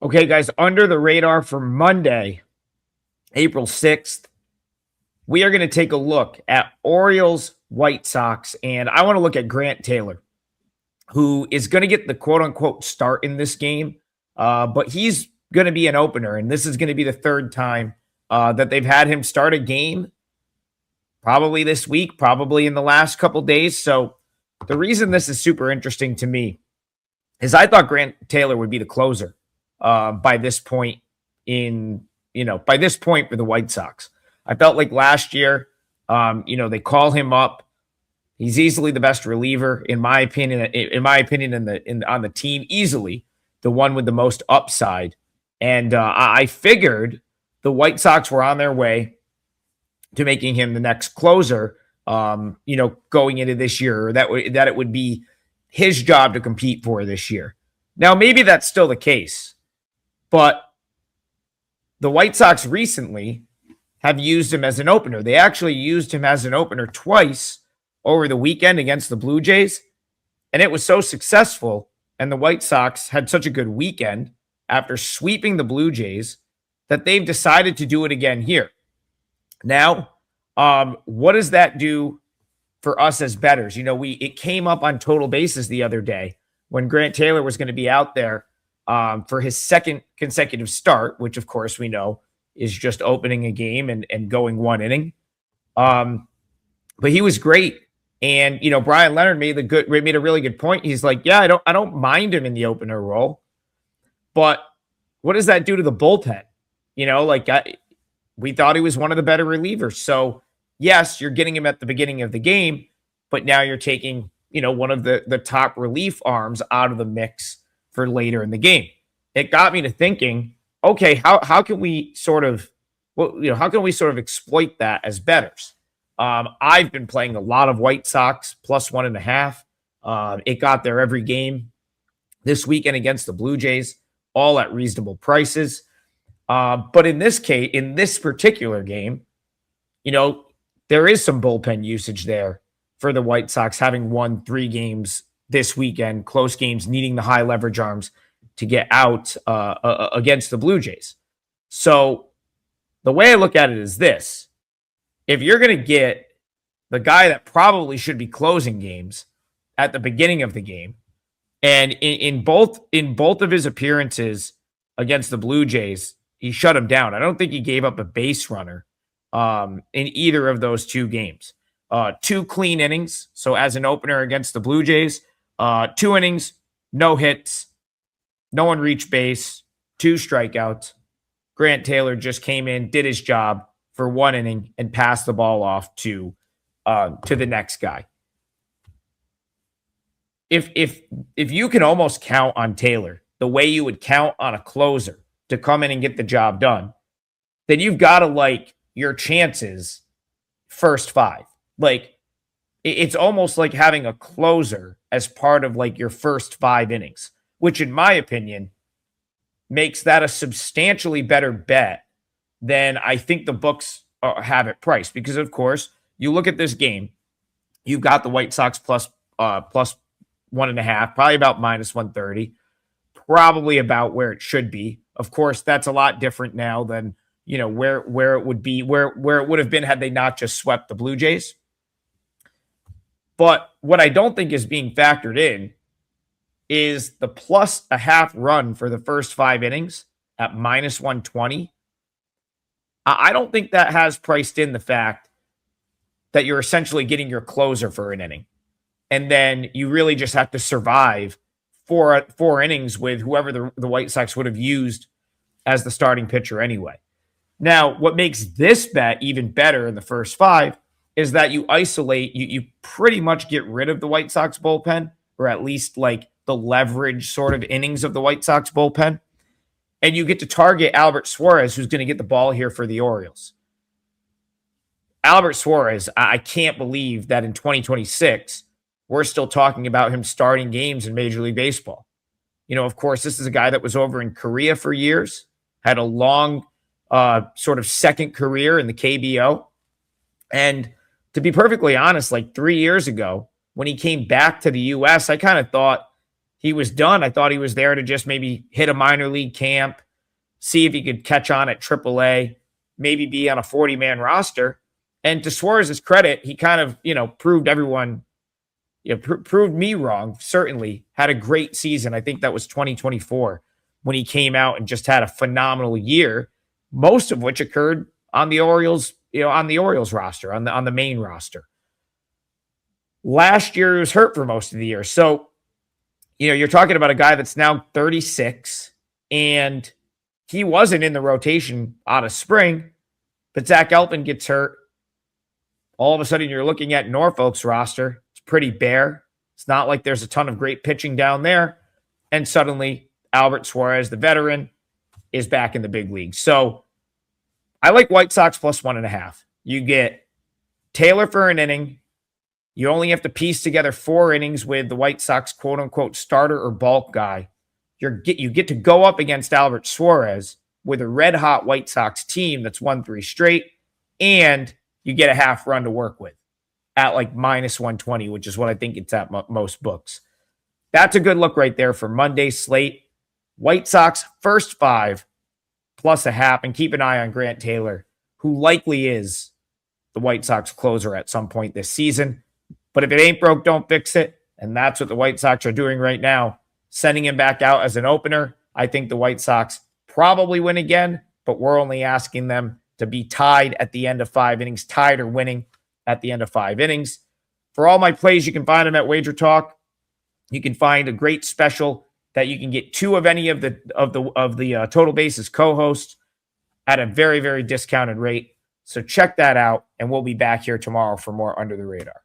Okay, guys, under the radar for Monday, April 6th, we are going to take a look at Orioles, White Sox, and I want to look at Grant Taylor, who is going to get the quote unquote start in this game, but he's going to be an opener, and this is going to be the third time that they've had him start a game, probably this week, probably in the last couple days. So the reason this is super interesting to me is I thought Grant Taylor would be the closer by this point by this point for the White Sox. I felt like last year, they call him up. He's easily the best reliever, in my opinion. On the team, easily the one with the most upside. And I figured the White Sox were on their way to making him the next closer. Going into this year, or that it would be his job to compete for this year. Now, maybe that's still the case, but the White Sox recently have used him as an opener. They actually used him as an opener twice over the weekend against the Blue Jays, and it was so successful, and the White Sox had such a good weekend after sweeping the Blue Jays that they've decided to do it again here. Now, what does that do for us as bettors? It came up on Total Bases the other day when Grant Taylor was going to be out there for his second consecutive start, which of course we know is just opening a game and going one inning. But he was great. And, Brian Leonard made a really good point. He's like, yeah, I don't mind him in the opener role, but what does that do to the bullpen? We thought he was one of the better relievers. So yes, you're getting him at the beginning of the game, but now you're taking, one of the top relief arms out of the mix for later in the game. It got me to thinking, okay, how can we sort of exploit that as bettors? I've been playing a lot of White Sox plus 1.5. It got there every game this weekend against the Blue Jays, all at reasonable prices. But in this particular game, there is some bullpen usage there for the White Sox, having won 3 games this weekend, close games, needing the high leverage arms to get out against the Blue Jays. So the way I look at it is this: if you're going to get the guy that probably should be closing games at the beginning of the game, and in both of his appearances against the Blue Jays, he shut him down. I don't think he gave up a base runner in either of those 2 games. 2 clean innings. So as an opener against the Blue Jays, 2 innings, no hits, no one reached base, 2 strikeouts. Grant Taylor just came in, did his job for 1 inning, and passed the ball off to the next guy. If you can almost count on Taylor the way you would count on a closer to come in and get the job done, then you've got to like your chances first 5. Like, it's almost like having a closer as part of like your first 5 innings, which in my opinion makes that a substantially better bet than I think the books have it priced. Because of course, you look at this game, you've got the White Sox plus 1.5, probably about minus 130, probably about where it should be. Of course, that's a lot different now than where it would be, where it would have been had they not just swept the Blue Jays. But what I don't think is being factored in is the plus a half run for the first 5 innings at minus 120. I don't think that has priced in the fact that you're essentially getting your closer for an inning. And then you really just have to survive 4 innings with whoever the White Sox would have used as the starting pitcher anyway. Now, what makes this bet even better in the first 5 is that you isolate, you pretty much get rid of the White Sox bullpen, or at least like the leverage sort of innings of the White Sox bullpen. And you get to target Albert Suarez, who's going to get the ball here for the Orioles. Albert Suarez, I can't believe that in 2026, we're still talking about him starting games in Major League Baseball. Of course, this is a guy that was over in Korea for years, had a long sort of second career in the KBO. And to be perfectly honest, like 3 years ago, when he came back to the U.S., I kind of thought he was done. I thought he was there to just maybe hit a minor league camp, see if he could catch on at AAA, maybe be on a 40-man roster. And to Suarez's credit, he kind of, proved everyone, proved me wrong, certainly. Had a great season. I think that was 2024 when he came out and just had a phenomenal year, most of which occurred on the Orioles, on the Orioles roster, on the main roster. Last year, he was hurt for most of the year. So, you're talking about a guy that's now 36, and he wasn't in the rotation out of spring, but Zach Elton gets hurt. All of a sudden, you're looking at Norfolk's roster. It's pretty bare. It's not like there's a ton of great pitching down there. And suddenly, Albert Suarez, the veteran, is back in the big league. So I like White Sox plus 1.5. You get Taylor for an inning. You only have to piece together 4 innings with the White Sox quote-unquote starter or bulk guy. You get to go up against Albert Suarez with a red-hot White Sox team that's won 3 straight, and you get a half run to work with at like minus 120, which is what I think it's at most books. That's a good look right there for Monday's slate. White Sox first 5 plus a half, and keep an eye on Grant Taylor, who likely is the White Sox closer at some point this season. But if it ain't broke, don't fix it. And that's what the White Sox are doing right now, sending him back out as an opener. I think the White Sox probably win again, but we're only asking them to be tied at the end of 5 innings, tied or winning at the end of 5 innings. For all my plays, you can find them at Wager Talk. You can find a great special that you can get 2 of any of the Total Bases co-hosts at a very, very discounted rate. So check that out, and we'll be back here tomorrow for more Under the Radar.